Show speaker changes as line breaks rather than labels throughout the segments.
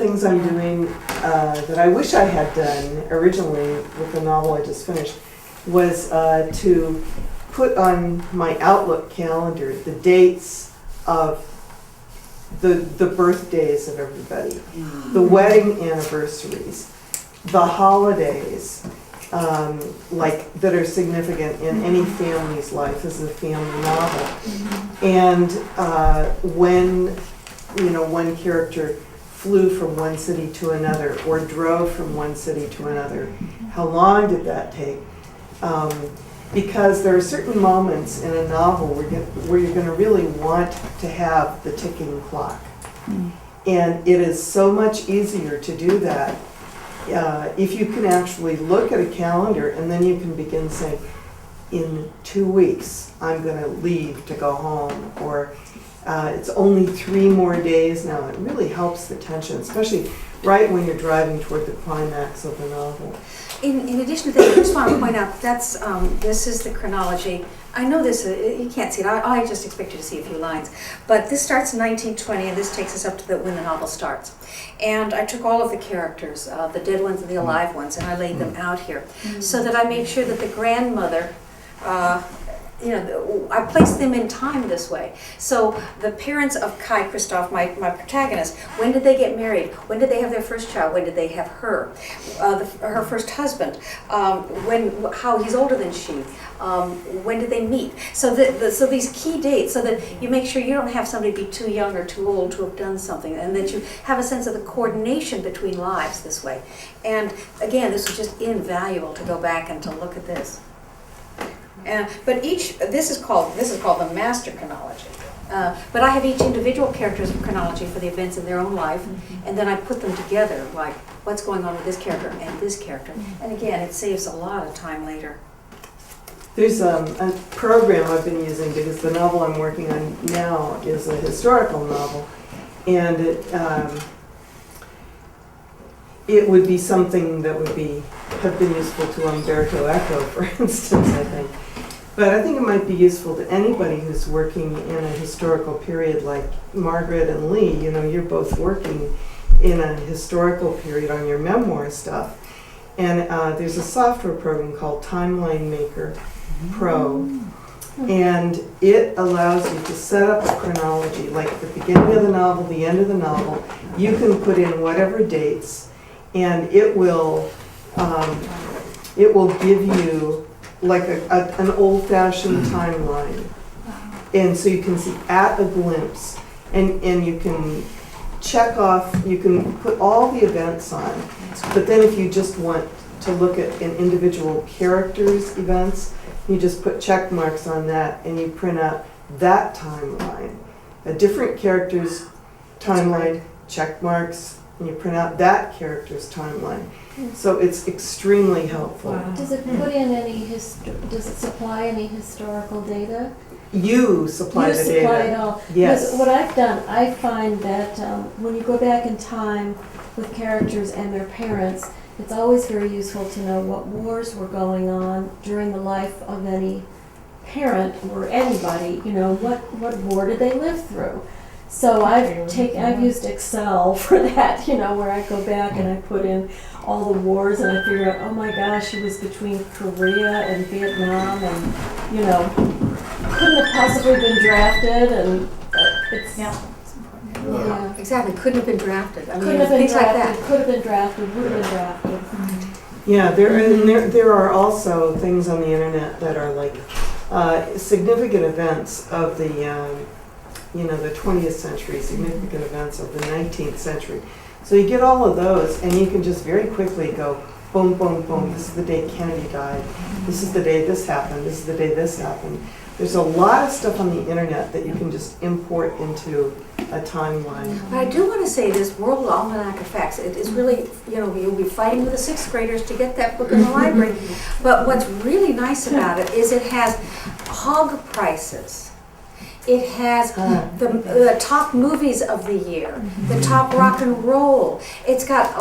things I'm doing that I wish I had done originally with the novel I just finished was to put on my Outlook calendar the dates of the birthdays of everybody, the wedding anniversaries, the holidays, like that are significant in any family's life. This is a family novel. And when, one character flew from one city to another or drove from one city to another, how long did that take? Because there are certain moments in a novel where you're going to really want to have the ticking clock. And it is so much easier to do that if you can actually look at a calendar and then you can begin saying, in 2 weeks, I'm going to leave to go home, or it's only 3 more days now. It really helps the tension, especially right when you're driving toward the climax of the novel.
In addition to that, I just want to point out that's this is the chronology. I know this, you can't see it. I just expect you to see a few lines. But this starts in 1920, and this takes us up to when the novel starts. And I took all of the characters, the dead ones and the alive ones, and I laid them out here so that I made sure that the grandmother, I placed them in time this way. So the parents of Kai Christoph, my protagonist, when did they get married? When did they have their first child? When did they have her? Her first husband, how he's older than she. When did they meet? So so these key dates, so that you make sure you don't have somebody be too young or too old to have done something, and that you have a sense of the coordination between lives this way. And again, this was just invaluable to go back and to look at this. But this is called the master chronology. But I have each individual character's chronology for the events in their own life, and then I put them together, like what's going on with this character and this character. And again, it saves a lot of time later.
There's a program I've been using because the novel I'm working on now is a historical novel, and it would be something that would have been useful to Umberto Eco, for instance, I think. But I think it might be useful to anybody who's working in a historical period like Margaret and Lee. You're both working in a historical period on your memoir stuff. And there's a software program called Timeline Maker Pro. And it allows you to set up a chronology, like at the beginning of the novel, the end of the novel. You can put in whatever dates, and it will give you like an old-fashioned timeline. And so you can see at a glimpse, and you can check off, you can put all the events on, but then if you just want to look at an individual character's events, you just put check marks on that and you print out that timeline. A different character's timeline, check marks, and you print out that character's timeline. So it's extremely helpful.
Wow. Does it put in does it supply any historical data?
You supply the data.
You supply it all.
Yes.
Because what I've done, I find that when you go back in time with characters and their parents, it's always very useful to know what wars were going on during the life of any parent or anybody. What war did they live through? So I've used Excel for that, where I go back and I put in all the wars and I figure out, oh my gosh, it was between Korea and Vietnam, and couldn't have possibly been drafted, and it's
Yeah, exactly. Couldn't have been drafted. I mean,
couldn't have been
things
drafted.
like that.
Could have been drafted. Would have been drafted.
Yeah, there are also things on the internet that are like significant events of the the 20th century, significant events of the 19th century. So you get all of those, and you can just very quickly go, boom, boom, boom. This is the day Kennedy died. This is the day this happened. This is the day this happened. There's a lot of stuff on the internet that you can just import into a timeline.
But I do want to say this World Almanac of Facts, it is really, you'll be fighting with the 6th graders to get that book in the library. But what's really nice about it is it has hog prices. It has the top movies of the year, the top rock and roll. It's got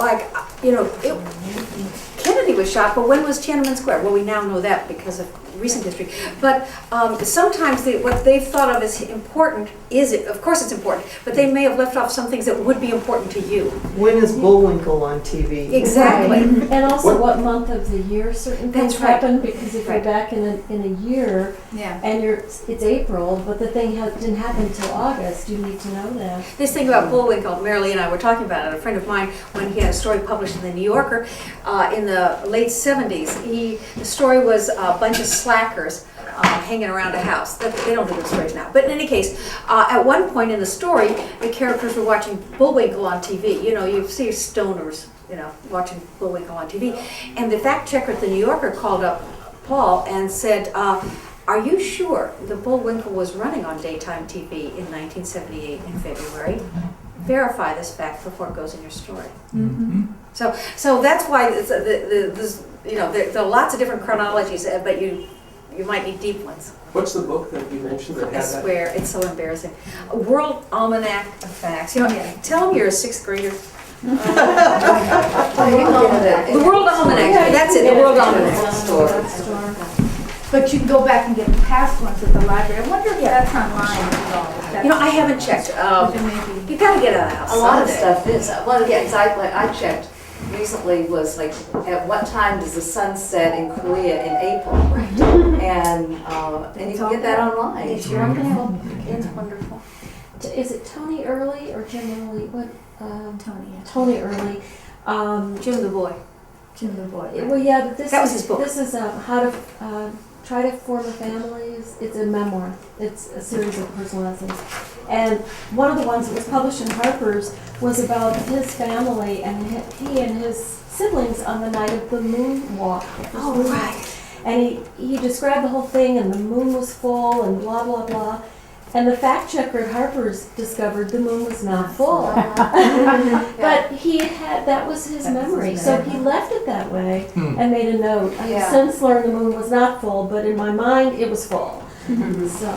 Kennedy was shot, but when was Tiananmen Square? Well, we now know that because of recent history. But sometimes what they've thought of as important of course it's important, but they may have left off some things that would be important to you.
When is Bullwinkle on TV?
Exactly.
And also what month of the year certain things
That's right.
happen, because if you're back in a year
Yeah.
and it's April, but the thing didn't happen until August, you need to know that.
This thing about Bullwinkle, Marilee and I were talking about it. A friend of mine, when he had a story published in the New Yorker in the late 70s, the story was a bunch of slackers hanging around a house. They don't do those stories now. But in any case, at one point in the story, the characters were watching Bullwinkle on TV. You know, you see stoners, watching Bullwinkle on TV. And the fact checker at the New Yorker called up Paul and said, are you sure the Bullwinkle was running on daytime TV in 1978 in February? Verify this fact before it goes in your story.
Mm-hmm.
So that's why there are lots of different chronologies, but you might need deep ones.
What's the book that you mentioned that
I
had that?
swear, it's so embarrassing. A World Almanac of Facts. Tell them you're a sixth grader. The World Almanac. That's it. The World Almanac.
But you can go back and get the past ones at the library. I wonder if that's online at all.
I haven't checked. You got to get out of the house.
A lot of
someday.
stuff is. One of the things I checked recently was like, at what time does the sun set in Korea in April?
Right.
And you can get that online.
It's wonderful. It's wonderful.
Is it Tony Early or Jim Early? What?
Tony.
Tony Early.
Jim the Boy.
Jim the Boy.
Well, yeah, but
That was his book.
This is how to try to form a family. It's a memoir. It's a series of personal essays. And one of the ones that was published in Harper's was about his family and he and his siblings on the night of the moon walk.
Oh, right.
And he described the whole thing, and the moon was full and blah, blah, blah. And the fact checker at Harper's discovered the moon was not full. But that was his memory. So he left it that way and made a note. I have since learned the moon was not full, but in my mind it was full. So.